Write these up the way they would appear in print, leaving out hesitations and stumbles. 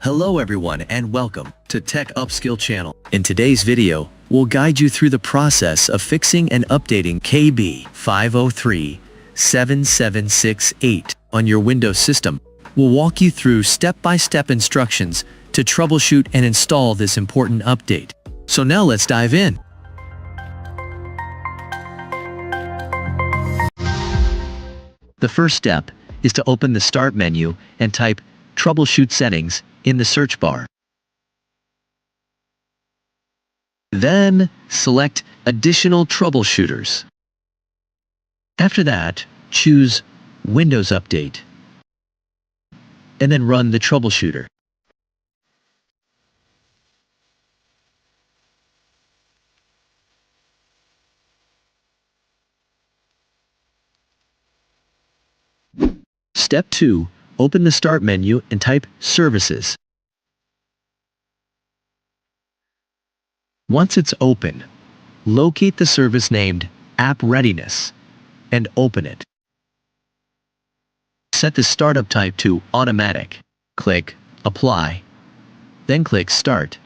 Hello everyone and welcome to Tech Upskill channel. In today's video, we'll guide you through the process of fixing and updating KB0x80070103 on your Windows system. We'll walk you through step-by-step instructions to troubleshoot and install this important update. So now let's dive in. The first step is to open the Start menu and type Troubleshoot Settings in the search bar. Then select Additional Troubleshooters. After that, choose Windows Update, and then run the troubleshooter. Step 2. Open the Start menu and type Services. Once it's open, locate the service named App Readiness and open it. Set the startup type to Automatic. Click Apply, then click Start.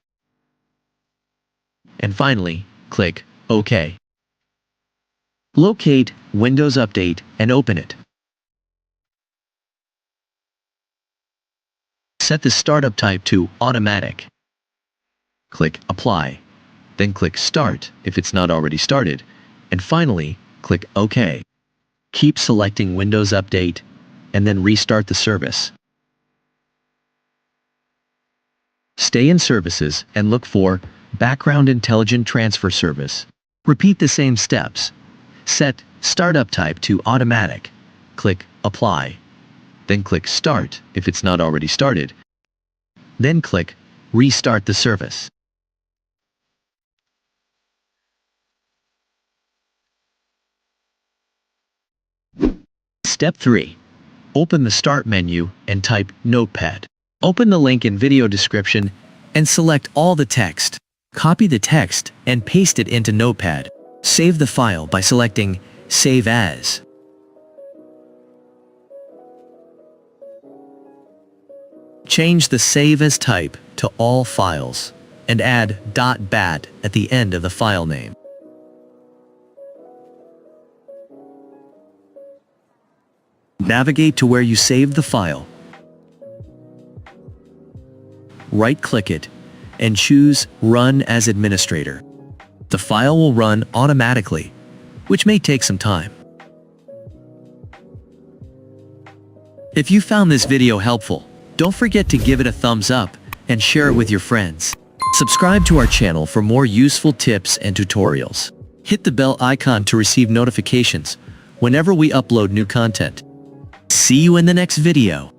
And finally, click OK. Locate Windows Update and open it. Set the startup type to Automatic. Click Apply, then click Start if it's not already started, and finally, click OK. Keep selecting Windows Update, and then restart the service. Stay in Services and look for Background Intelligent Transfer Service. Repeat the same steps. Set Startup type to Automatic. Click Apply, then click Start if it's not already started. Then click Restart the service. Step 3. Open the Start menu and type Notepad. Open the link in video description and select all the text. Copy the text and paste it into Notepad. Save the file by selecting Save As. Change the Save As type to All Files and add .bat at the end of the file name. Navigate to where you saved the file. Right-click it and choose Run as Administrator. The file will run automatically, which may take some time. If you found this video helpful, don't forget to give it a thumbs up and share it with your friends. Subscribe to our channel for more useful tips and tutorials. Hit the bell icon to receive notifications whenever we upload new content. See you in the next video.